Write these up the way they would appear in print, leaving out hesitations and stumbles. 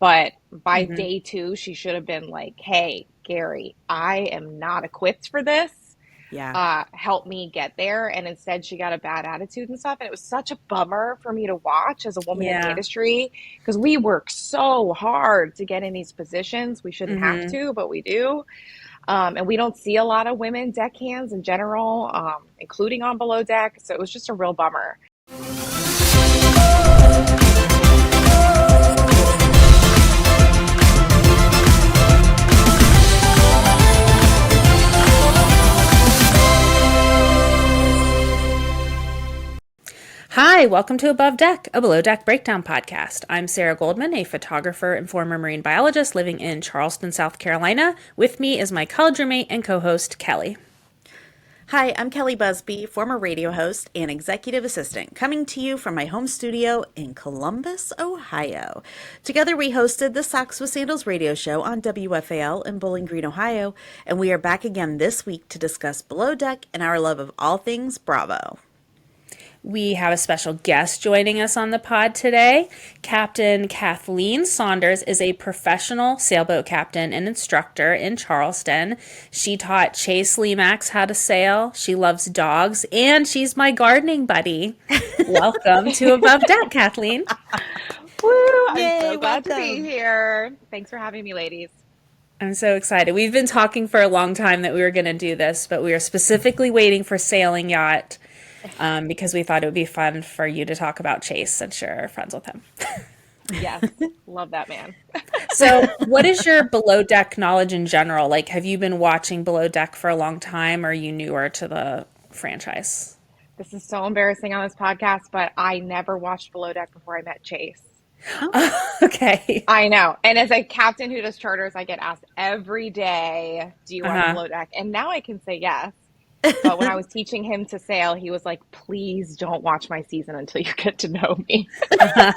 But by Hmm. day two, she should have been like, hey, Gary, I am not equipped for this. Yeah. Help me get there. And instead, she got a bad attitude and stuff. And it was such a bummer for me to watch as a woman in the Yeah. industry because we work so hard to get in these positions. We shouldn't have Hmm. to, but we do. And we don't see a lot of women deckhands in general, including on below deck. So it was just a real bummer. Hi, welcome to Above Deck, a Below Deck breakdown podcast. I'm Sarah Goldman, a photographer and former marine biologist living in Charleston, South Carolina. With me is my college roommate and co-host, Kelli. Hi, I'm Kelli Busbey, former radio host and executive assistant, coming to you from my home studio in Columbus, Ohio. Together, we hosted the Socks with Sandals radio show on WFAL in Bowling Green, Ohio, and we are back again this week to discuss Below Deck and our love of all things Bravo. We have a special guest joining us on the pod today. Captain Kathleen Saunders is a professional sailboat captain and instructor in Charleston. She taught Chase Lemax how to sail. She loves dogs, and she's my gardening buddy. Welcome to Above Deck, Kathleen. Woo! I'm Yay, so glad to be welcome. here. Thanks for having me, ladies. I'm so excited. We've been talking for a long time that we were going to do this, but we were specifically waiting for Sailing Yacht because we thought it would be fun for you to talk about Chase since you're friends with him. Yes, love that man. So, what is your below deck knowledge in general? Like, have you been watching Below Deck for a long time, or are you newer to the franchise? This is so embarrassing on this podcast, but I never watched Below Deck before I met Chase. Oh, Okay. I know. And as a captain who does charters, I get asked every day, do you watch Uh Below Deck? And now I can say yes. But when I was teaching him to sail, he was like, please don't watch my season until you get to know me. huh.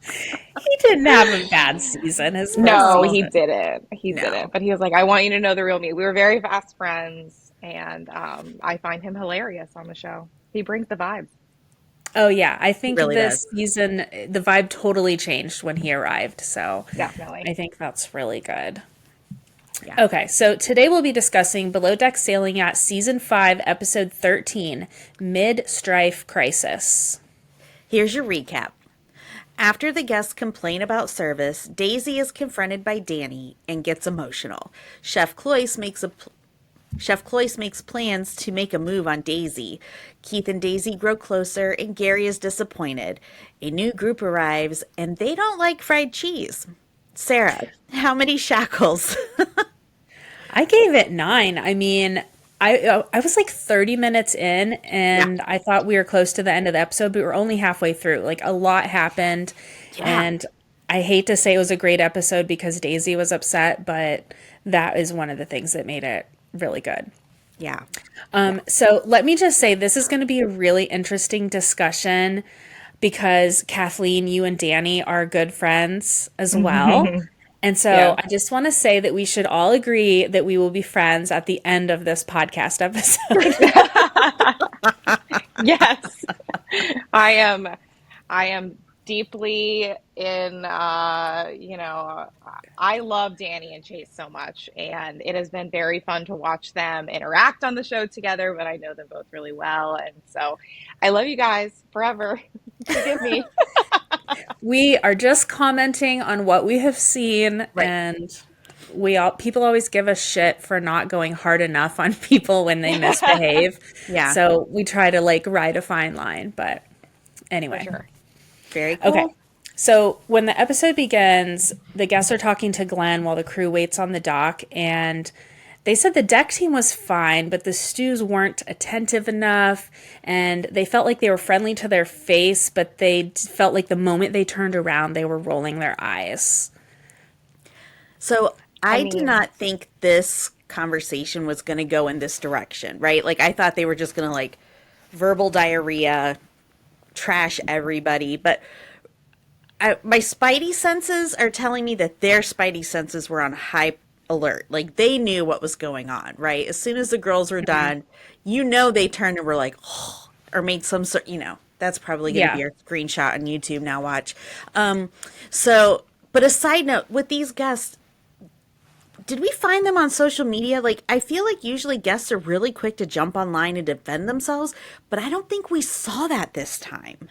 He didn't have a bad season. His first No, he season. didn't. He no. didn't. But he was like, I want you to know the real me. We were very fast friends, and I find him hilarious on the show. He brings the vibes. Oh yeah, I He think really this does. season the vibe totally changed when he arrived. So Definitely. I think that's really good. Yeah. Okay, so today we'll be discussing Below Deck Sailing Yacht Season 5, Episode 13, Mid-Strife Crisis. Here's your recap. After the guests complain about service, Daisy is confronted by Danni and gets emotional. Chef Cloyce makes plans to make a move on Daisy. Keith and Daisy grow closer, and Gary is disappointed. A new group arrives, and they don't like fried cheese. Sarah, how many shackles? I gave it 9. I mean, I was like 30 minutes in, Yeah. and I thought we were close to the end of the episode, but we were only halfway through. Like, a lot happened, Yeah. and I hate to say it was a great episode because Daisy was upset, but that is one of the things that made it really good. Yeah. So let me just say this is going to be a really interesting discussion because Kathleen, you and Danny are good friends as well. And so Yes. I just want to say that we should all agree that we will be friends at the end of this podcast episode. Yes. I am I am deeply in I love Danny and Chase so much and it has been very fun to watch them interact on the show together, but I know them both really well and so I love you guys forever. Forgive me. We are just commenting on what we have seen, Right. and we all people always give us shit for not going hard enough on people when they misbehave. Yeah. So we try to like ride a fine line, but For anyway. sure. Very Okay. cool. So when the episode begins, the guests are talking to Glenn while the crew waits on the dock, and they said the deck team was fine, but the stews weren't attentive enough, and they felt like they were friendly to their face, but they felt like the moment they turned around, they were rolling their eyes. So I I did mean, not think this conversation was going to go in this direction, right? Like I thought they were just going to like verbal diarrhea, trash everybody, but my spidey senses are telling me that their spidey senses were on high alert. Like they knew what was going on, right? As soon as the girls were done, they turned and were like, or made some sort, That's probably going to Yeah. be our screenshot on YouTube now. Watch. So, but a side note with these guests, did we find them on social media? Like, I feel like usually guests are really quick to jump online and defend themselves, but I don't think we saw that this time.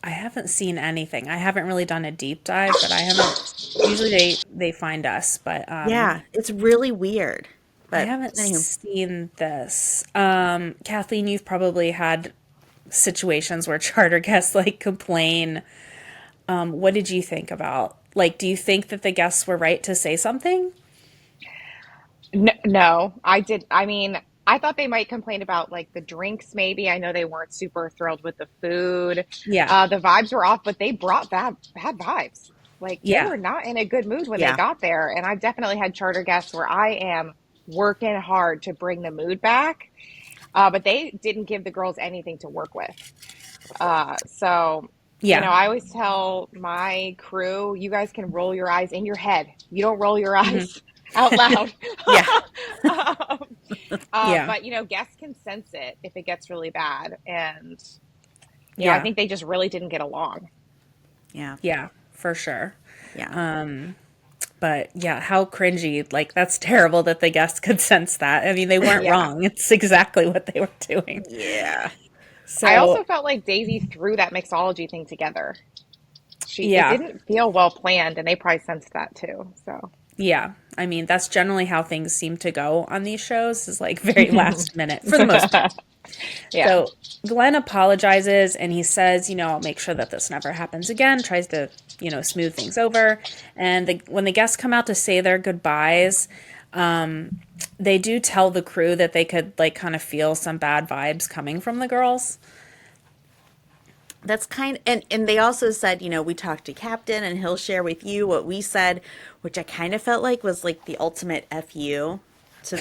I haven't seen anything. I haven't really done a deep dive, but I haven't. Usually they find us, but Yeah, it's really weird. I But haven't anywho, seen this. Kathleen, you've probably had situations where charter guests like complain. What did you think about? Like, do you think that the guests were right to say something? No, I did. I mean, I thought they might complain about like the drinks, maybe. I know they weren't super thrilled with the food. Yeah. The vibes were off, but they brought bad vibes. Like they Yeah. were not in a good mood when they yeah, got there. And I've definitely had charter guests where I am working hard to bring the mood back. But they didn't give the girls anything to work with. So, Yeah. I always tell my crew, you guys can roll your eyes in your head. You don't roll your Hmm. eyes out loud. yeah, um, Yeah. but, guests can sense it if it gets really bad. And, I Yeah. think they just really didn't get along. yeah, Yeah, for sure. yeah, But yeah, how cringy. Like, that's terrible that the guests could sense that. I mean, they weren't Yeah. wrong. It's exactly what they were doing. yeah. I So, also felt like Daisy threw that mixology thing together. It yeah. didn't feel well planned, and they probably sensed that too. So, Yeah. I mean, that's generally how things seem to go on these shows, is like very last minute for the most part. yeah. So Glenn apologizes and he says, I'll make sure that this never happens again, tries to, smooth things over. And when the guests come out to say their goodbyes, they do tell the crew that they could like kind of feel some bad vibes coming from the girls. That's and they also said, we talked to Captain and he'll share with you what we said, which I kind of felt like was like the ultimate FU to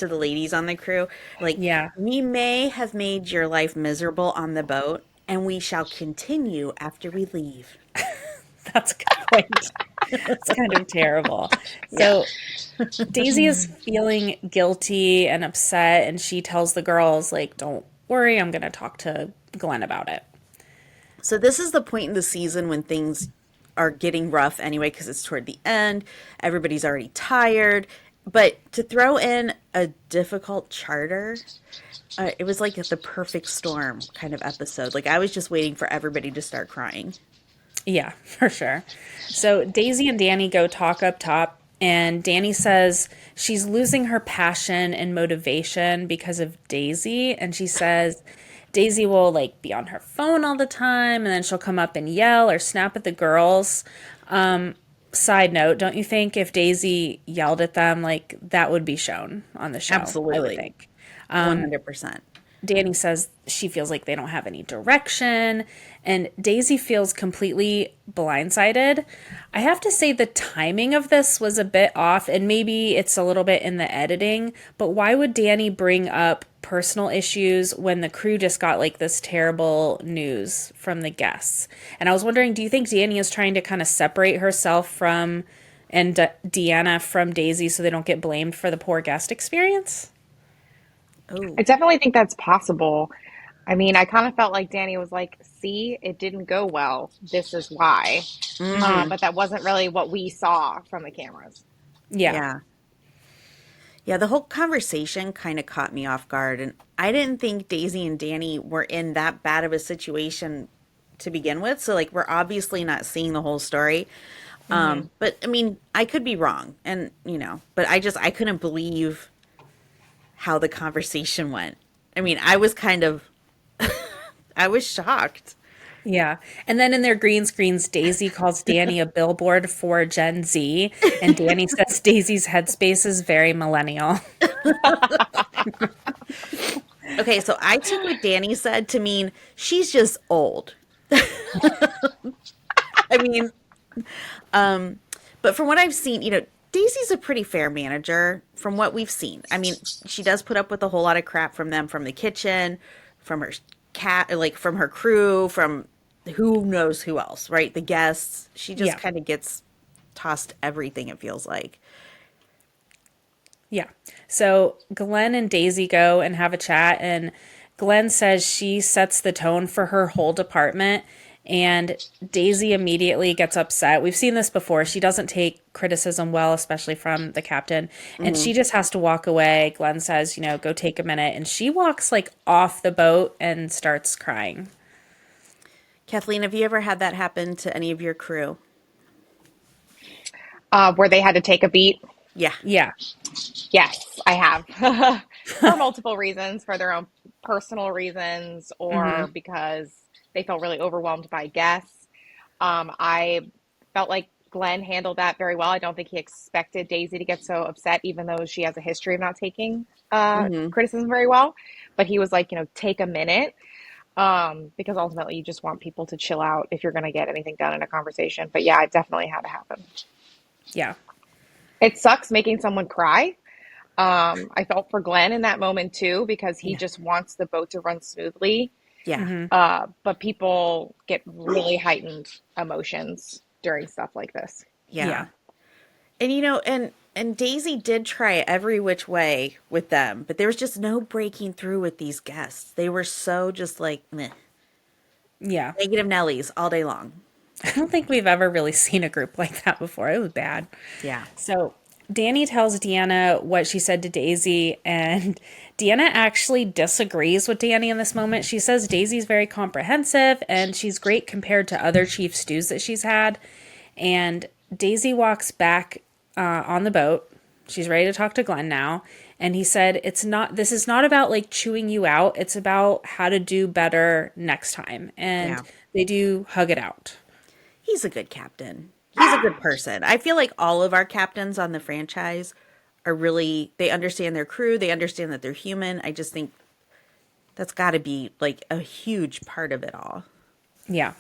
the ladies on the crew. Like, Yeah, we may have made your life miserable on the boat, and we shall continue after we leave. that's a good point. It's kind of terrible. Yeah. So Daisy is feeling guilty and upset, and she tells the girls, like, don't worry, I'm going to talk to Glenn about it. So this is the point in the season when things are getting rough anyway, because it's toward the end. Everybody's already tired. But to throw in a difficult charter, it was like the perfect storm kind of episode. Like, I was just waiting for everybody to start crying. Yeah, for sure. So Daisy and Danny go talk up top, and Danny says she's losing her passion and motivation because of Daisy. And she says Daisy will like be on her phone all the time, and then she'll come up and yell or snap at the girls. Side note, don't you think if Daisy yelled at them, like that would be shown on the show? I would Absolutely. think. 100%. Danny says she feels like they don't have any direction, and Daisy feels completely blindsided. I have to say the timing of this was a bit off, and maybe it's a little bit in the editing, but why would Danny bring up personal issues when the crew just got like this terrible news from the guests? And I was wondering, do you think Danny is trying to kind of separate herself from and Deanna from Daisy so they don't get blamed for the poor guest experience? Oh, I definitely think that's possible. I mean, I kind of felt like Danny was like, see, it didn't go well. This is why. But that wasn't really what we saw from the cameras. Yeah. yeah. Yeah, the whole conversation kind of caught me off guard. And I didn't think Daisy and Danny were in that bad of a situation to begin with. So, like, we're obviously not seeing the whole story. But I mean, I could be wrong. And, but I couldn't believe how the conversation went. I mean, I was shocked. Yeah. And then in their green screens, Daisy calls Danny a billboard for Gen Z, and Danny says Daisy's headspace is very millennial. Okay, so I took what Danny said to mean she's just old. I mean, but from what I've seen, Daisy's a pretty fair manager from what we've seen. I mean, she does put up with a whole lot of crap from them, from the kitchen, from her cat, like from her crew, from who knows who else, right? The guests. She just Yeah. kind of gets tossed everything, it feels like. Yeah. So Glenn and Daisy go and have a chat, and Glenn says she sets the tone for her whole department, and Daisy immediately gets upset. We've seen this before. She doesn't take criticism well, especially from the captain, and she just has to walk away. Glenn says, go take a minute, and she walks like off the boat and starts crying. Kathleen, have you ever had that happen to any of your crew? Where they had to take a beat. Yeah. Yeah. Yes, I have. For multiple reasons, for their own personal reasons, or because they felt really overwhelmed by guests. I felt like Glenn handled that very well. I don't think he expected Daisy to get so upset, even though she has a history of not taking criticism very well. But he was like, take a minute, because ultimately you just want people to chill out if you're going to get anything done in a conversation. But yeah, it definitely had to happen. Yeah. It sucks making someone cry. I felt for Glenn in that moment too, because he just wants the boat to run smoothly. Yeah. But people get really heightened emotions during stuff like this. Yeah. And Daisy did try every which way with them, but there was just no breaking through with these guests. They were so just like, meh. Yeah. Negative Nellies all day long. I don't think we've ever really seen a group like that before. It was bad. Yeah. So Danni tells Deanna what she said to Daisy, and Deanna actually disagrees with Danni in this moment. She says Daisy's very comprehensive and she's great compared to other chief stews that she's had. And Daisy walks back on the boat. She's ready to talk to Glenn now. And he said, this is not about like chewing you out. It's about how to do better next time. And they do hug it out. He's a good captain. He's a good person. I feel like all of our captains on the franchise are really, they understand their crew. They understand that they're human. I just think that's got to be like a huge part of it all. Yeah.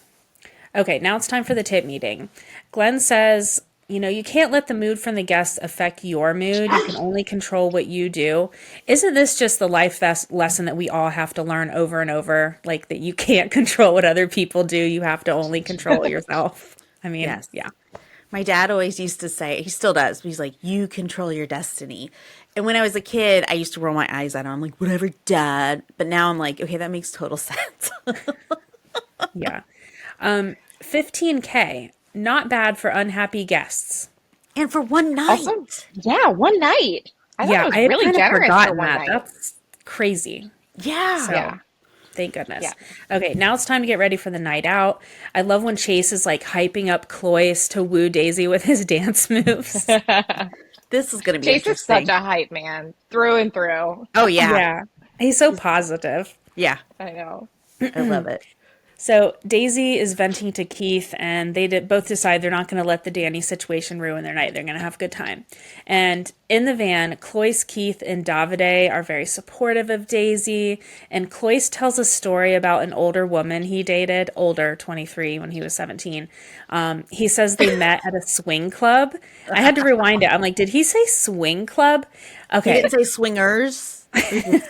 Okay, now it's time for the tip meeting. Glenn says, you can't let the mood from the guests affect your mood. You can only control what you do. Isn't this just the life lesson that we all have to learn over and over? Like that you can't control what other people do. You have to only control yourself. I mean, Yes. Yeah. My dad always used to say, he still does, but he's like, you control your destiny. And when I was a kid, I used to roll my eyes at him. I'm like, whatever, Dad. But now I'm like, okay, that makes total sense. Yeah. 15K. Not bad for unhappy guests. And for one night. Also, yeah, one night. I thought it was I had really kind of generous forgotten for one that. night. That's crazy. Yeah. So, thank goodness. Yeah. Okay, now it's time to get ready for the night out. I love when Chase is like hyping up Cloyce to woo Daisy with his dance moves. This is going to be Chase is interesting. such a hype man, through and through. Oh, yeah. Yeah. He's so positive. Yeah. I know. I love it. So Daisy is venting to Keith, and they both decide they're not going to let the Danni situation ruin their night. They're going to have a good time. And in the van, Cloyce, Keith, and Davide are very supportive of Daisy. And Cloyce tells a story about an older woman he dated, older, 23, when he was 17. He says they met at a swing club. I had to rewind it. I'm like, did he say swing club? Okay. He didn't say swingers.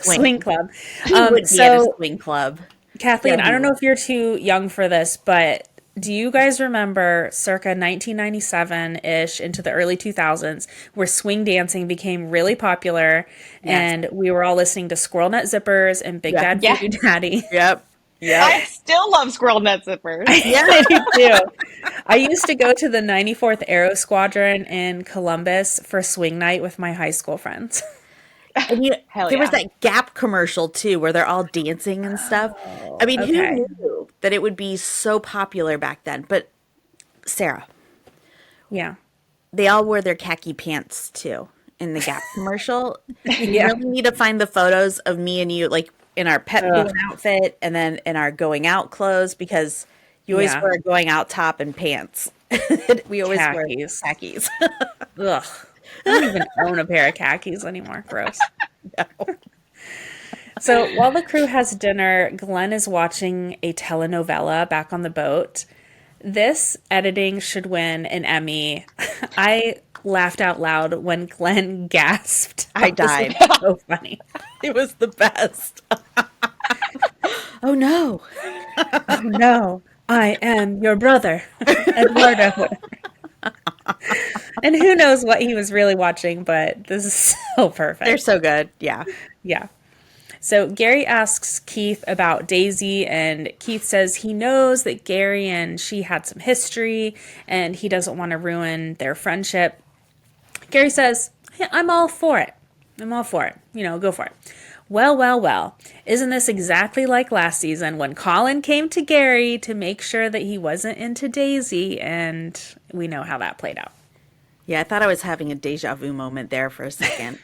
Swing club. He would be at a swing club. Kathleen, Yeah, I don't know if you're too young for this, but do you guys remember circa 1997-ish into the early 2000s where swing dancing became really popular and we were all listening to Squirrel Nut Zippers and Big Bad Voodoo Daddy? Yep. I still love squirrel nut zippers. Yeah, I do too. I used to go to the 94th Aero Squadron in Columbus for swing night with my high school friends. And Hell there was yeah. that Gap commercial too, where they're all dancing and stuff. I mean, okay. who knew that it would be so popular back then? But Sarah, Yeah. they all wore their khaki pants too in the Gap commercial. You Yeah. really need to find the photos of me and you, like in our pet balloon outfit, and then in our going out clothes, because you always wear a going out top and pants. We always wear khakis. Ugh. I don't even own a pair of khakis anymore. Gross. No. So while the crew has dinner, Glenn is watching a telenovela back on the boat. This editing should win an Emmy. I laughed out loud when Glenn gasped. I died. It was so funny. It was the best. Oh no. Oh no, I am your brother, Eduardo. And who knows what he was really watching, but this is so perfect. They're so good. Yeah. Yeah. So Gary asks Keith about Daisy, and Keith says he knows that Gary and she had some history, and he doesn't want to ruin their friendship. Gary says, "Hey, I'm all for it. I'm all for it. Go for it." Well, well, well. Isn't this exactly like last season when Colin came to Gary to make sure that he wasn't into Daisy, and we know how that played out. Yeah, I thought I was having a deja vu moment there for a second.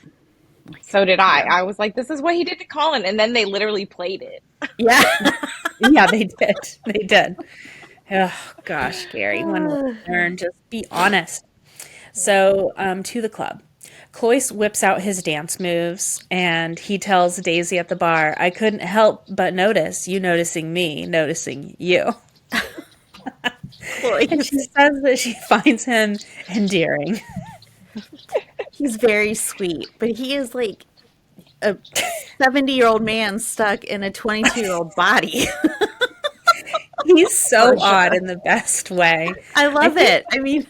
So did I. I was like, this is what he did to Colin. And then they literally played it. Yeah. Yeah, they did. They did. Oh, gosh, Gary. When will you learn? Just be honest. So, to the club. Cloyce whips out his dance moves, and he tells Daisy at the bar, "I couldn't help but notice you noticing me, noticing you." And she says that she finds him endearing. He's very sweet, but he is like a 70-year-old man stuck in a 22-year-old body. He's so odd in the best way. I love it. I mean,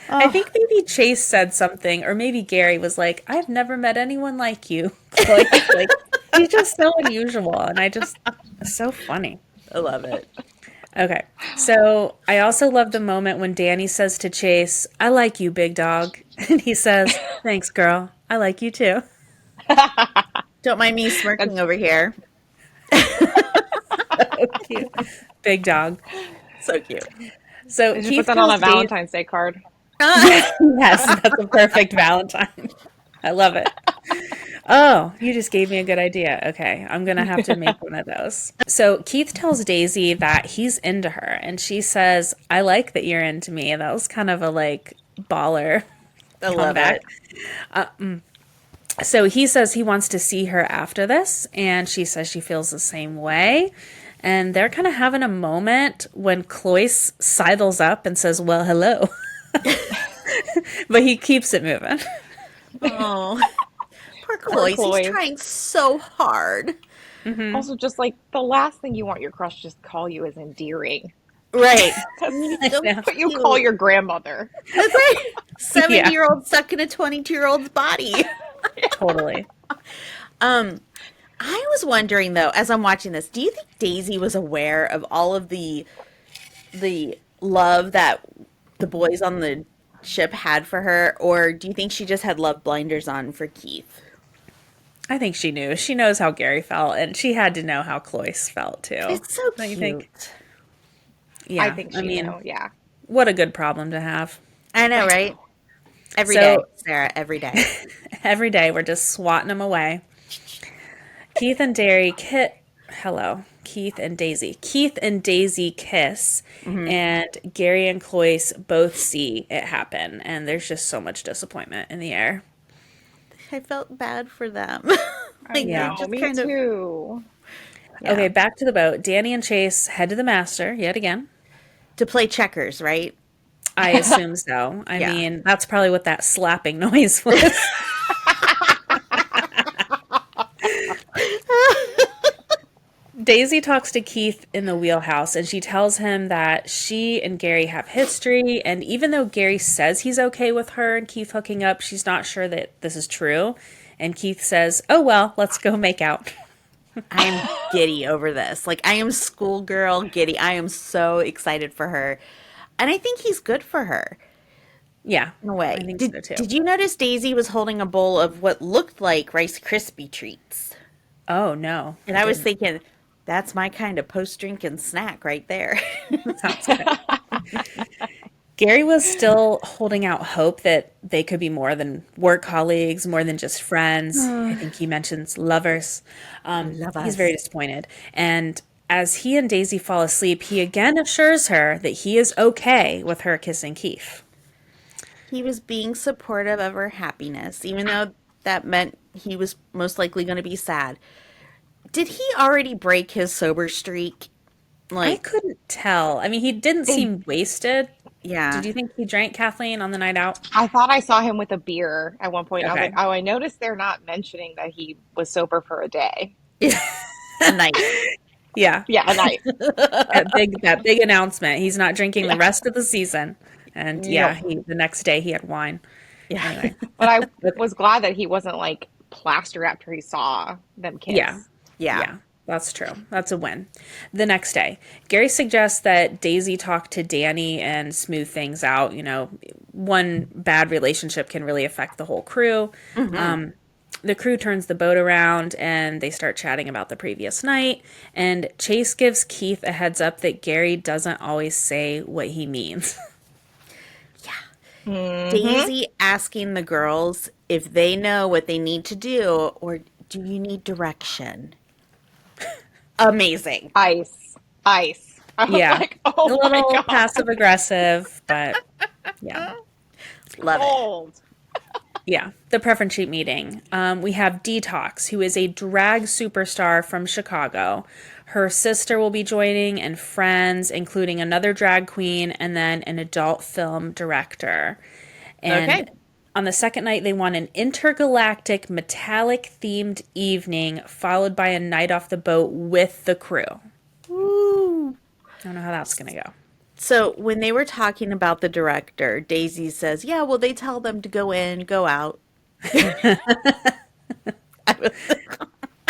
I think maybe Chase said something, or maybe Gary was like, "I've never met anyone like you." Like, he's just so unusual, and it's so funny. I love it. Okay, so I also love the moment when Danni says to Chase, "I like you, big dog." And he says, "Thanks, girl. I like you too." Don't mind me smirking over here. So cute. Big dog. So cute. So Did you Keith put that on a tells Dave- Valentine's Day card? Yes, that's a perfect Valentine. I love it. Oh, you just gave me a good idea. Okay, I'm going to have to make one of those. So Keith tells Daisy that he's into her, and she says, "I like that you're into me." That was kind of a baller I love comeback. it. So he says he wants to see her after this, and she says she feels the same way. And they're kind of having a moment when Cloyce sidles up and says, "Well, hello." But he keeps it moving. Oh, poor Cloyce. Cloyce. He's trying so hard. Also, just like the last thing you want your crush to just call you is endearing. Right. That's what you call your grandmother. That's right. 70-year-old stuck in a 22-year-old's body. Totally. I was wondering though, as I'm watching this, do you think Daisy was aware of all of the love that the boys on the ship had for her, or do you think she just had love blinders on for Keith? I think she knew. She knows how Gary felt, and she had to know how Cloyce felt too. It's so Don't you cute. think? Yeah, I think she knew, yeah. What a good problem to have. I know, right? Every So- day, Sarah, every day. Every day we're just swatting them away. Keith and Daisy. Keith and Daisy kiss, and Gary and Cloyce both see it happen, and there's just so much disappointment in the air. I felt bad for them. Yeah. just Me kind of- too. Yeah. Okay, back to the boat. Danni and Chase head to the master yet again. To play checkers, right? I assume so. I Yeah. mean, that's probably what that slapping noise was. Daisy talks to Keith in the wheelhouse, and she tells him that she and Gary have history, and even though Gary says he's okay with her and Keith hooking up, she's not sure that this is true. And Keith says, "Oh well, let's go make out." I am giddy over this. Like, I am schoolgirl giddy. I am so excited for her. And I think he's good for her Yeah, in a way. I think Did, so too. did you notice Daisy was holding a bowl of what looked like Rice Krispie treats? Oh no. And I was thinking, that's my kind of post-drinking snack right there. Sounds good. Gary was still holding out hope that they could be more than work colleagues, more than just friends. I think he mentions lovers. He's very disappointed. And as he and Daisy fall asleep, he again assures her that he is okay with her kissing Keith. He was being supportive of her happiness, even though that meant he was most likely going to be sad. Did he already break his sober streak? I couldn't tell. I mean, he didn't seem wasted. Yeah. Did you think he drank, Kathleen, on the night out? I thought I saw him with a beer at one point. I was Okay. like, oh, I noticed they're not mentioning that he was sober for a day. A night. Yeah. Yeah, a night. That big announcement. He's not drinking the rest of the season. And the next day he had wine. Yeah. Anyway. But I was glad that he wasn't like plastered after he saw them Yeah. kiss. Yeah. Yeah, that's true. That's a win. The next day, Gary suggests that Daisy talk to Danni and smooth things out. You know, one bad relationship can really affect the whole crew. The crew turns the boat around and they start chatting about the previous night. And Chase gives Keith a heads up that Gary doesn't always say what he means. Daisy asking the girls if they know what they need to do, or do you need direction? Amazing. Ice. Ice. I was Yeah. like, A oh my little God. passive aggressive, but yeah. Love it. Cold. Yeah, the preference sheet meeting. We have Detox, who is a drag superstar from Chicago. Her sister will be joining, and friends, including another drag queen and then an adult film director. And Okay. on the second night, they want an intergalactic metallic themed evening, followed by a night off the boat with the crew. Woo. I don't know how that's going to go. So when they were talking about the director, Daisy says, "Yeah, well, they tell them to go in, go out."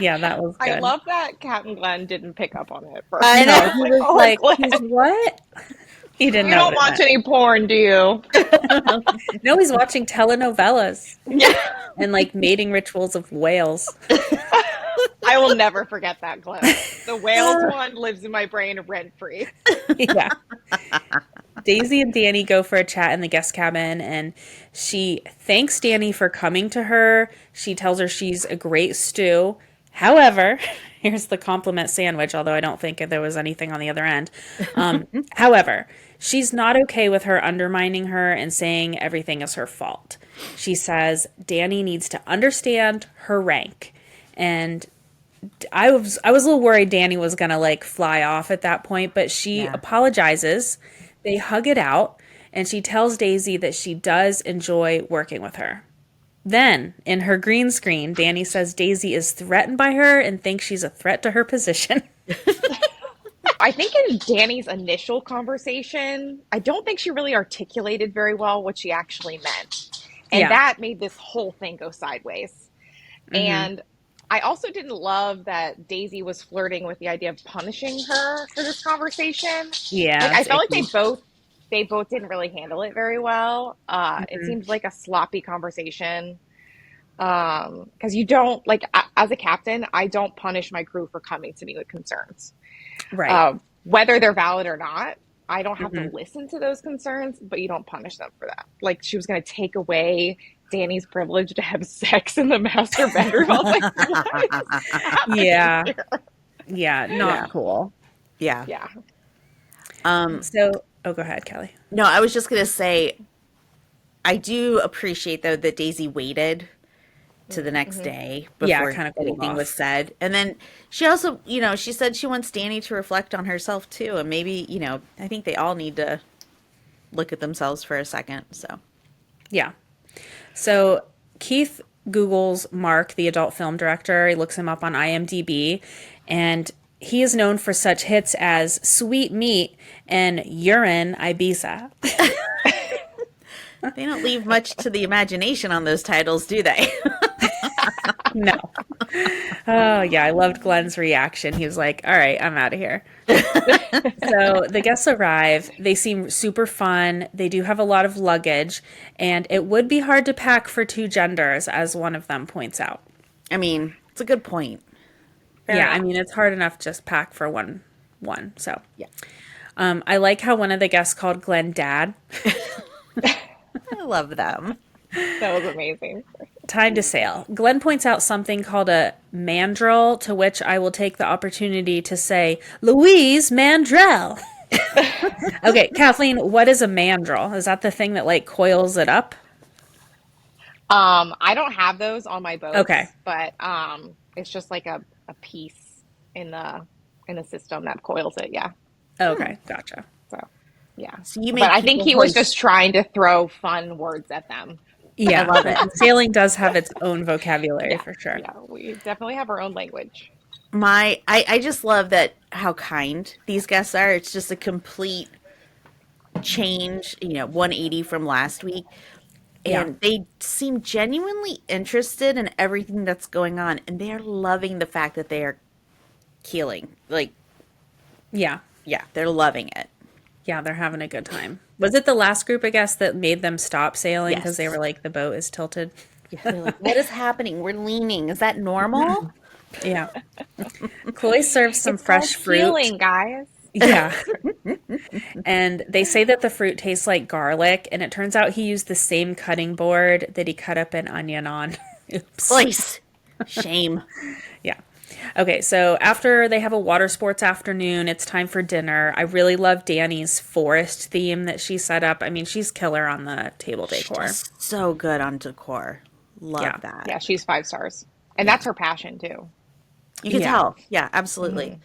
Yeah, that was good. I love that Captain Glenn didn't pick up on it. I know. He was Oh, like, Glenn, he's what? He didn't you know don't what it watch meant. any porn, do you? No, he's watching telenovelas Yeah. and like mating rituals of whales. I will never forget that, Glenn. The whales one lives in my brain rent free. Yeah. Daisy and Danni go for a chat in the guest cabin, and she thanks Danni for coming to her. She tells her she's a great stew. However, here's the compliment sandwich, although I don't think there was anything on the other end. However, she's not okay with her undermining her and saying everything is her fault. She says Danni needs to understand her rank. And I was a little worried Danni was gonna like fly off at that point, but she Yeah. apologizes. They hug it out, and she tells Daisy that she does enjoy working with her. Then, in her green screen, Danni says Daisy is threatened by her and thinks she's a threat to her position. I think in Danny's initial conversation, I don't think she really articulated very well what she actually meant. And Yeah. that made this whole thing go sideways. And I also didn't love that Daisy was flirting with the idea of punishing her for this conversation. Yeah, Like I it's felt like icky. they both didn't really handle it very well. It seemed like a sloppy conversation. Because you don't like as a captain, I don't punish my crew for coming to me with concerns. Right. Whether they're valid or not, I don't have to listen to those concerns, but you don't punish them for that. Like she was going to take away Danny's privilege to have sex in the master bedroom. I was like, what is happening Yeah. here? Yeah, not cool. Yeah. Yeah. So, go ahead, Kelly. No, I was just going to say, I do appreciate, though, that Daisy waited to the next day Yeah, before kinda cooled anything off. was said. And then she also, she said she wants Danny to reflect on herself, too. And maybe, I think they all need to look at themselves for a second. So, Yeah. So Keith Googles Mark, the adult film director. He looks him up on IMDb, and he is known for such hits as Sweet Meat and Urine Ibiza. they don't leave much to the imagination on those titles, do they? No. Oh, yeah. I loved Glenn's reaction. He was like, all right, I'm out of here. So the guests arrive. They seem super fun. They do have a lot of luggage, and it would be hard to pack for two genders, as one of them points out. I mean, it's a good point. Fair Yeah, I enough. mean, it's hard enough to just pack for one. So Yeah. I like how one of the guests called Glenn Dad. I love them. That was amazing. Time to sail. Glenn points out something called a mandrel, to which I will take the opportunity to say, Louise Mandrel. Okay, Kathleen, what is a mandrel? Is that the thing that like coils it up? I don't have those on my boats. Okay. But it's just like a piece in the system that coils it. Yeah. Okay, gotcha. So yeah. So you But make I think people he was hoist- just trying to throw fun words at them. Yeah, I love it. Sailing does have its own vocabulary Yeah, for sure. Yeah, we definitely have our own language. I just love that how kind these guests are. It's just a complete change, 180 from last week. Yeah. And they seem genuinely interested in everything that's going on. And they are loving the fact that they are keeling. Like, Yeah. yeah, they're loving it. Yeah, they're having a good time. Was it the last group, I guess, that made them stop sailing because they Yes. were like, the boat is tilted? Yeah, they're like, what is happening? We're leaning. Is that normal? Yeah. Chloe serves some It's called fresh fruit. healing, guys. Yeah. And they say that the fruit tastes like garlic, and it turns out he used the same cutting board that he cut up an onion on. Oops. Place. Shame. Yeah. Okay, so after they have a water sports afternoon, it's time for dinner. I really love Danni's forest theme that she set up. I mean, she's killer on the table decor. So good on decor. Love Yeah. that. Yeah, she's 5 stars. And that's her passion too. You can Yeah. tell. Yeah, absolutely.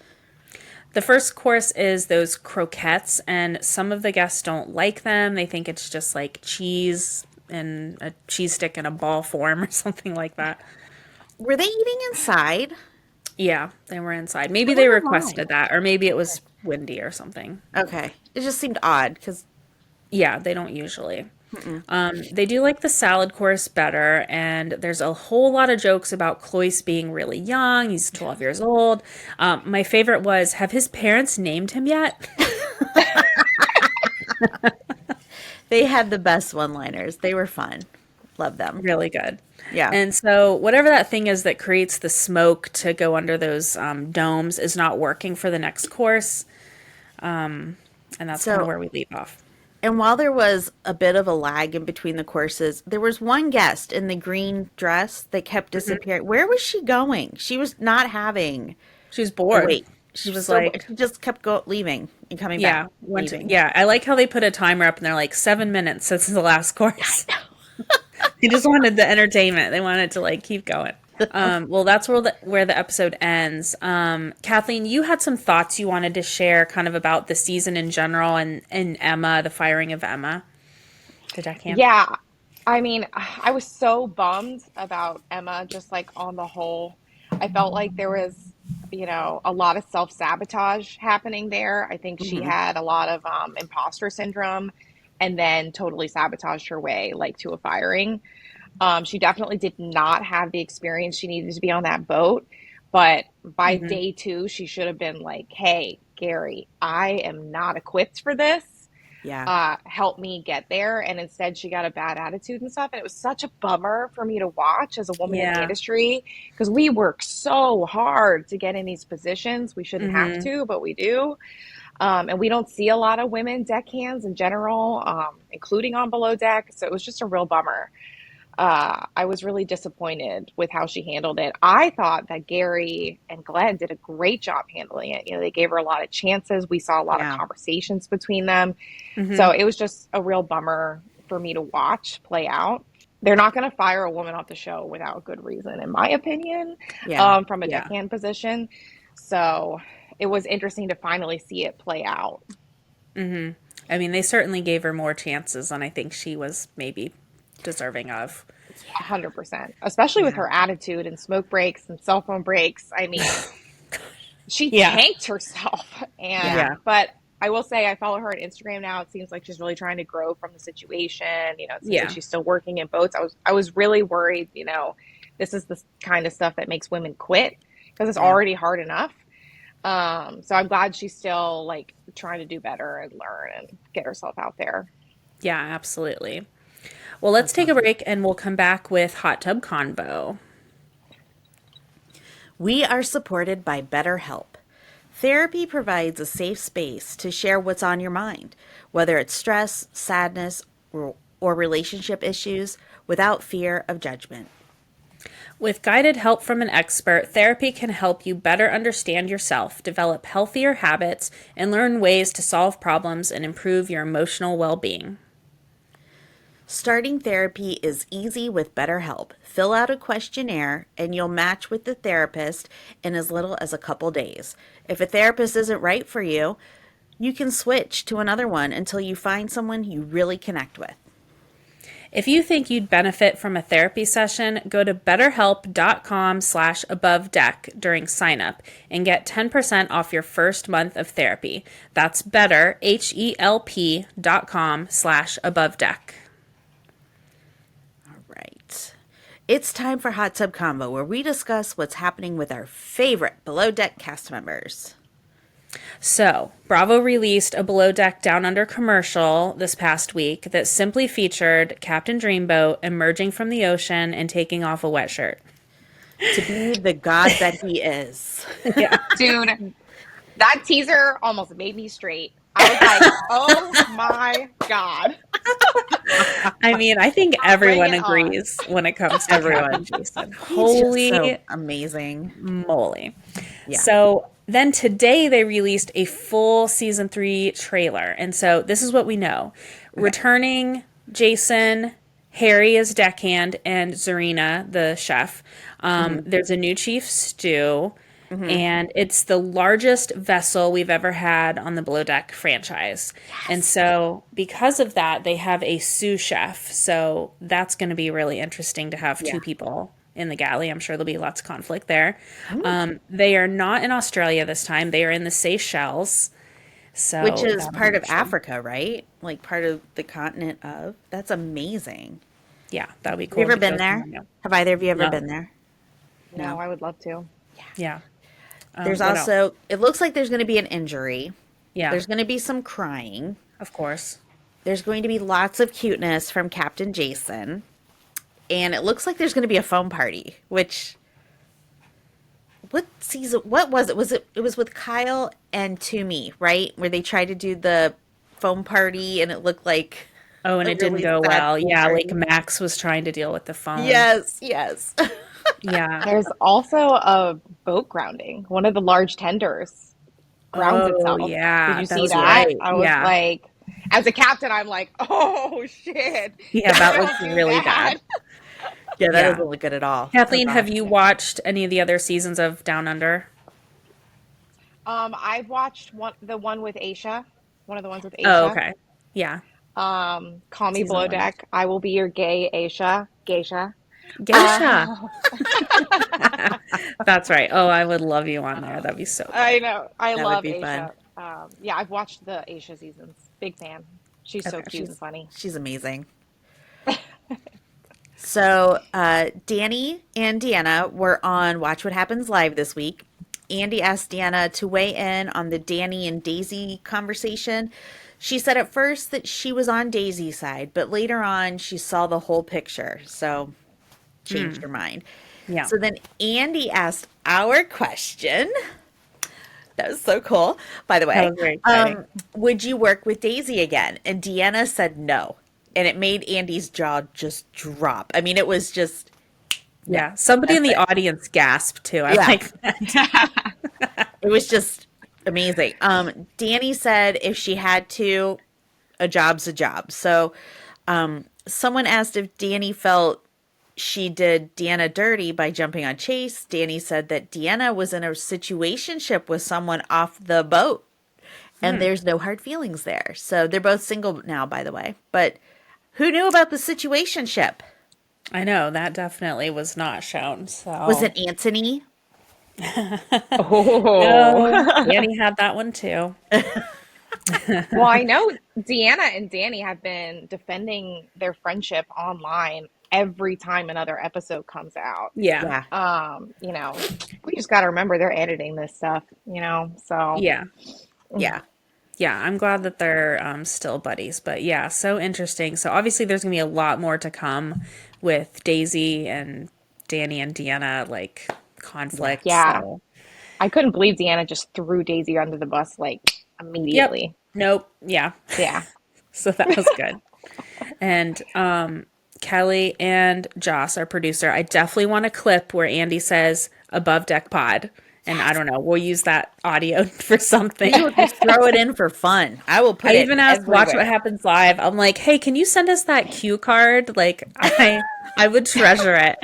The first course is those croquettes, and some of the guests don't like them. They think it's just like cheese and a cheese stick in a ball form or something like that. Were they eating inside? Yeah, they were inside. Maybe they wonder requested that, or maybe it was windy or something. Okay. It just seemed odd because Yeah, they don't usually. They do like the salad course better, and there's a whole lot of jokes about Cloyce being really young. He's 12 years old. My favorite was, have his parents named him yet? they had the best one-liners. They were fun. Love them. Really good. Yeah. And so whatever that thing is that creates the smoke to go under those domes is not working for the next course. And that's kind of where we leave off. And while there was a bit of a lag in between the courses, there was one guest in the green dress that kept disappearing. Where was she going? She was not having. She was bored. Wait, She was like, she just kept leaving and coming yeah, back. leaving. Yeah, I like how they put a timer up and they're like 7 minutes since the last course. They just wanted the entertainment. They wanted to like keep going. Well, that's where the episode ends. Kathleen, you had some thoughts you wanted to share kind of about the season in general and Emma, the firing of Emma. The deckhand. Yeah. I mean, I was so bummed about Emma, just like on the whole. I felt like there was, a lot of self-sabotage happening there. I think she had a lot of imposter syndrome and then totally sabotaged her way like to a firing. She definitely did not have the experience she needed to be on that boat. But by day 2, she should have been like, hey, Gary, I am not equipped for this. Yeah. Help me get there. And instead she got a bad attitude and stuff. And it was such a bummer for me to watch as a woman in the industry, because we work so hard to get in these positions. We shouldn't have to, but we do. And we don't see a lot of women deckhands in general, including on Below Deck. So it was just a real bummer. I was really disappointed with how she handled it. I thought that Gary and Glenn did a great job handling it. They gave her a lot of chances. We saw a lot of conversations between them. So it was just a real bummer for me to watch play out. They're not going to fire a woman off the show without good reason, in my opinion, from a deckhand position. So it was interesting to finally see it play out. I mean, they certainly gave her more chances than I think she was maybe deserving of. 100%, especially with her attitude and smoke breaks and cell phone breaks. I mean, she tanked herself. But I will say, I follow her on Instagram now. It seems like she's really trying to grow from the situation. It seems like she's still working in boats. I was really worried, this is the kind of stuff that makes women quit, because it's already hard enough. So I'm glad she's still like trying to do better and learn and get herself out there. Yeah, absolutely. Well, let's take a break and we'll come back with Hot Tub Convo. We are supported by BetterHelp. Therapy provides a safe space to share what's on your mind, whether it's stress, sadness, or relationship issues, without fear of judgment. With guided help from an expert, therapy can help you better understand yourself, develop healthier habits, and learn ways to solve problems and improve your emotional well-being. Starting therapy is easy with BetterHelp. Fill out a questionnaire and you'll match with the therapist in as little as a couple days. If a therapist isn't right for you, you can switch to another one until you find someone you really connect with. If you think you'd benefit from a therapy session, go to betterhelp.com/abovedeck during sign-up and get 10% off your first month of therapy. That's betterhelp.com/abovedeck. It's time for Hot Tub Convo, where we discuss what's happening with our favorite Below Deck cast members. So, Bravo released a Below Deck Down Under commercial this past week that simply featured Captain Dreamboat emerging from the ocean and taking off a wet shirt. To be the god that he is. Yeah. Dude, that teaser almost made me straight. I was like, oh my God. I mean, I think everyone Bring it agrees when it comes to Captain Jason. He's Holy just so amazing. moly. Yeah. So then today they released a full season 3 trailer. And so this is what we know. Okay. Returning Jason, Harry as deckhand, and Zarina, the chef. There's a new chief, Stu. And it's the largest vessel we've ever had on the Below Deck franchise. Yes. And so because of that, they have a sous chef. So that's going to be really interesting to have two people in the galley. I'm sure there'll be lots of conflict there. They are not in Australia this time. They are in the Seychelles. So which is part of Africa, right? Like part of the continent of. That's amazing. Yeah, that would be cool. Have you ever been there? Have either of you ever been there? No, I would love to. Yeah. There's also, it looks like there's going to be an injury. Yeah. There's going to be some crying. Of course. There's going to be lots of cuteness from Captain Jason. And it looks like there's going to be a foam party, which, what was it? It was with Kyle and Toomey, right? Where they tried to do the foam party and it looked like. Oh, and it didn't go well. Yeah, like Max was trying to deal with the foam. Yes. Yeah. There's also a boat grounding. One of the large tenders grounds itself. Yeah. Did you see that? Right. I was like, as a captain, I'm like, oh shit. Yeah, that looks really bad. Yeah, that doesn't look good at all. Kathleen, have you watched any of the other seasons of Down Under? I've watched the one with Aisha. One of the ones with Aisha. Oh, okay. Yeah. Call me Below Deck. I will be your gay Aisha. Geisha. That's right. Oh, I would love you on there. That'd be so fun. I know. I love Aisha. Yeah, I've watched the Aisha seasons. Big fan. She's so cute and funny. She's amazing. So, Danni and Deanna were on Watch What Happens Live this week. Andy asked Deanna to weigh in on the Danni and Daisy conversation. She said at first that she was on Daisy's side, but later on she saw the whole picture, so changed her mind. Yeah. So then Andy asked our question. That was so cool, by the way. That was very exciting. Would you work with Daisy again? And Deanna said no. And it made Andy's jaw just drop. I mean, it was just... Yeah, somebody in the audience gasped, too. I like that. It was just amazing. Danni said if she had to, a job's a job. So someone asked if Danni felt she did Deanna dirty by jumping on Chase. Danni said that Deanna was in a situationship with someone off the boat. And there's no hard feelings there. So they're both single now, by the way. But who knew about the situationship? I know, that definitely was not shown. So was it Anthony? No, Danni had that one too. Well, I know Deanna and Danni have been defending their friendship online every time another episode comes out. Yeah. You know, we just got to remember they're editing this stuff, you know, so. Yeah. Yeah, I'm glad that they're still buddies. But yeah, so interesting. So obviously there's going to be a lot more to come with Daisy and Danni and Deanna, like, conflict. Yeah. So. I couldn't believe Deanna just threw Daisy under the bus, like, immediately. Yep. Nope. Yeah. So that was good. And Kelli and Joss, our producer, I definitely want a clip where Andy says above deck pod. And I don't know, we'll use that audio for something. We will just throw it in for fun. I will put it even asked everywhere. Watch What Happens Live. I'm like, hey, can you send us that cue card? Like, I would treasure it.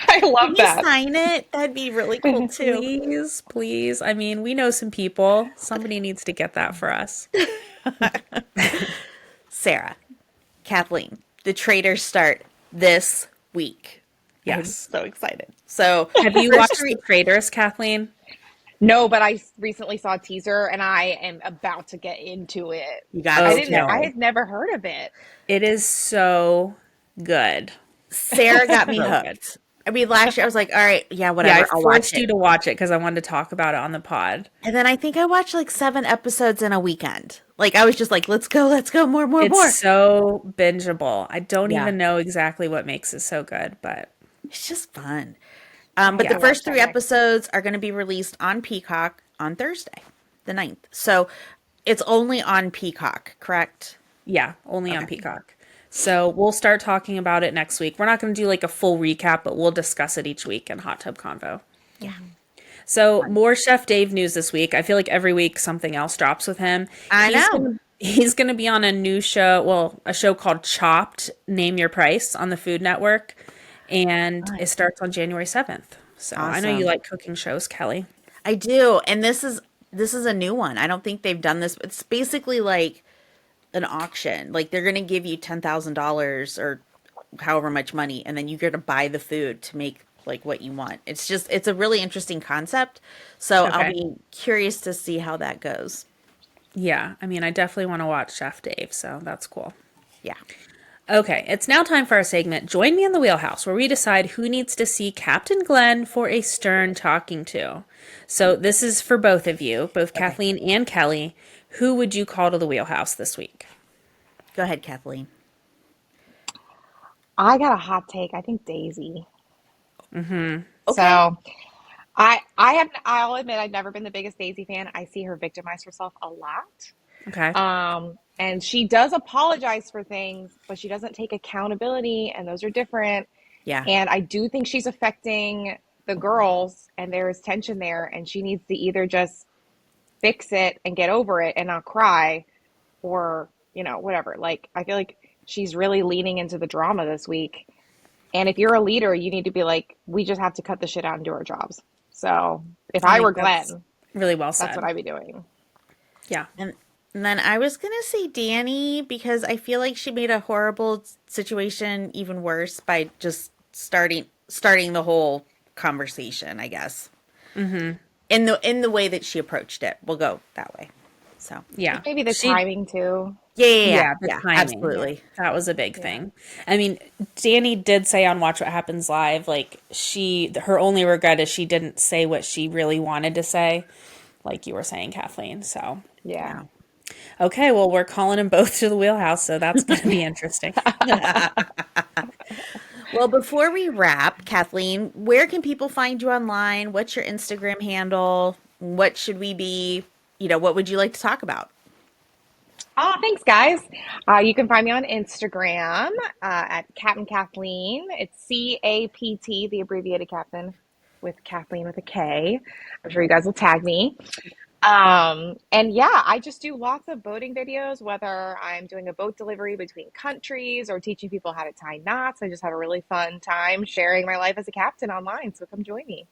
I love that. Can you sign it? That'd be really cool too. Please. I mean, we know some people. Somebody needs to get that for us. Sarah, Kathleen, the Traitors start this week. Yes. I'm so excited. So, have you watched the Traitors, Kathleen? No, but I recently saw a teaser and I am about to get into it. You got I had never heard of it. It is so good. Sarah got me So good. hooked. I mean, last year I was like, all right, yeah, Yeah, whatever, I I'll watch forced it. you to watch it because I wanted to talk about it on the pod. And then I think I watched like 7 episodes in a weekend. Like I was just like, let's go, more, more, It's more. so bingeable. I don't Yeah, even know exactly what makes it so good, but it's just fun. I But have the to yeah. watch first that 3 next. episodes are going to be released on Peacock on Thursday, the 9th. So it's only on Peacock, correct? Yeah, only on Okay. Peacock. So we'll start talking about it next week. We're not going to do like a full recap, but we'll discuss it each week in Hot Tub Convo. Yeah. So more Chef Dave news this week. I feel like every week something else drops with him. I know. He's gonna be on a new show, well, a show called Chopped, Name Your Price on the Food Network, and it Nice. starts on January 7th. So I know you Awesome. like cooking shows, Kelly. I do. And this is a new one. I don't think they've done this. It's basically like an auction. Like they're going to give you $10,000 or however much money, and then you get to buy the food to make like what you want. It's a really interesting concept. So I'll Okay. be curious to see how that goes. Yeah, I mean, I definitely want to watch Chef Dave, so that's cool. Yeah. Okay, it's now time for our segment, Join Me in the Wheelhouse, where we decide who needs to see Captain Glenn for a stern talking to. So this is for both of you, both Okay. Kathleen and Kelly. Who would you call to the Wheelhouse this week? Go ahead, Kathleen. I got a hot take. I think Daisy. Okay. So I'll admit I've never been the biggest Daisy fan. I see her victimize herself a lot. Okay. And she does apologize for things, but she doesn't take accountability, and those are different. Yeah. And I do think she's affecting the girls, and there is tension there, and she needs to either just fix it and get over it and not cry, or, whatever. Like, I feel like she's really leaning into the drama this week. And if you're a leader, you need to be like, we just have to cut the shit out and do our jobs. So if I I think were that's Glenn, really well that's what said. I'd be doing. Yeah. And then I was going to say Danny because I feel like she made a horrible situation even worse by just starting the whole conversation, I guess. In the way that she approached it. We'll go that way. So, Yeah. Maybe the She timing too. Yeah, the yeah, timing. absolutely. That was a big Yeah. thing. I mean, Danny did say on Watch What Happens Live, like her only regret is she didn't say what she really wanted to say, like you were saying, Kathleen. So, Yeah. okay, well, we're calling them both to the Wheelhouse, so that's going to be interesting. Well, before we wrap, Kathleen, where can people find you online? What's your Instagram handle? What should we be, what would you like to talk about? Oh, thanks, guys. You can find me on Instagram at Captain Kathleen. It's CAPT, the abbreviated Captain, with Kathleen with a K. I'm sure you guys will tag me. And yeah, I just do lots of boating videos, whether I'm doing a boat delivery between countries or teaching people how to tie knots. I just have a really fun time sharing my life as a captain online. So come join me.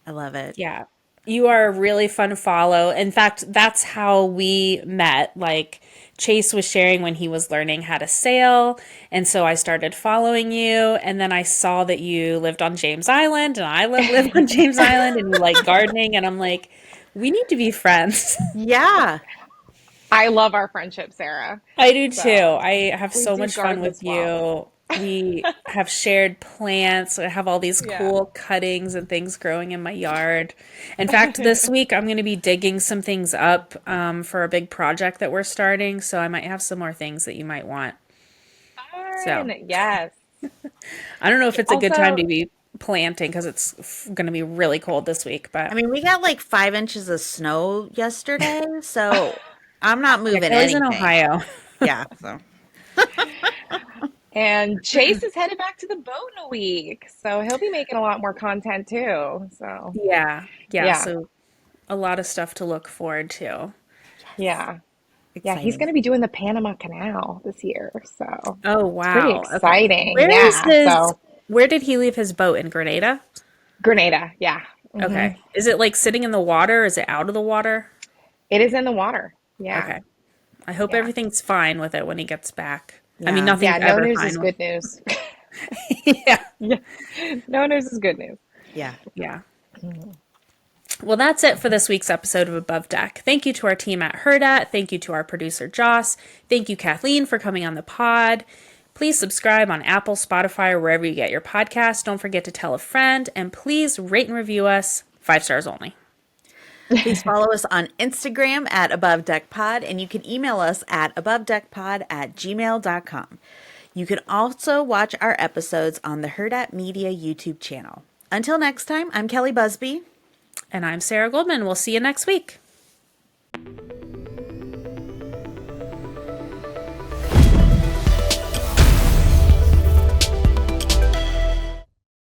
I love it. Yeah. You are a really fun follow. In fact, that's how we met. Like, Chase was sharing when he was learning how to sail. And so I started following you. And then I saw that you lived on James Island and I live on James Island and you like gardening. And I'm like, we need to be friends. Yeah. I love our friendship, Sarah. I do too. So I have we so do much fun garden with as well. you. We have shared plants. I have all these Yeah. cool cuttings and things growing in my yard. In fact, this week I'm going to be digging some things up for a big project that we're starting. So I might have some more things that you might want. So Fun. Yes. I don't know if it's a good time Also, to be planting because it's going to be really cold this week. I But mean, we got like 5 inches of snow yesterday, so I'm not yeah, moving Kelly's in anything. Ohio. Yeah. So, and Chase is headed back to the boat in a week. So he'll be making a lot more content too. So Yeah. Yeah. yeah. So a lot of stuff to look forward to. Yeah. Yeah. He's exciting. going to be doing the Panama Canal this year. So Oh, it's pretty wow. Okay. exciting. Yeah. So Where did he leave his boat in Grenada? Grenada. Yeah. Okay. Is it like sitting in the water? Is it out of the water? It is in the water. Yeah. Okay. I hope Yeah. everything's fine with it when he gets back. I mean, Yeah. nothing's Yeah. No ever news is fine with. good news. Yeah. Yeah. No news is good news. Yeah. Yeah. Well, that's it for this week's episode of Above Deck. Thank you to our team at Hurrdat. Thank you to our producer, Joss. Thank you, Kathleen, for coming on the pod. Please subscribe on Apple, Spotify, or wherever you get your podcasts. Don't forget to tell a friend, and please rate and review us 5 stars only. Please follow us on Instagram at abovedeckpod, and you can email us at abovedeckpod@gmail.com. You can also watch our episodes on the Hurrdat Media YouTube channel. Until next time, I'm Kelli Busbey. And I'm Sarah Goldman. We'll see you next week.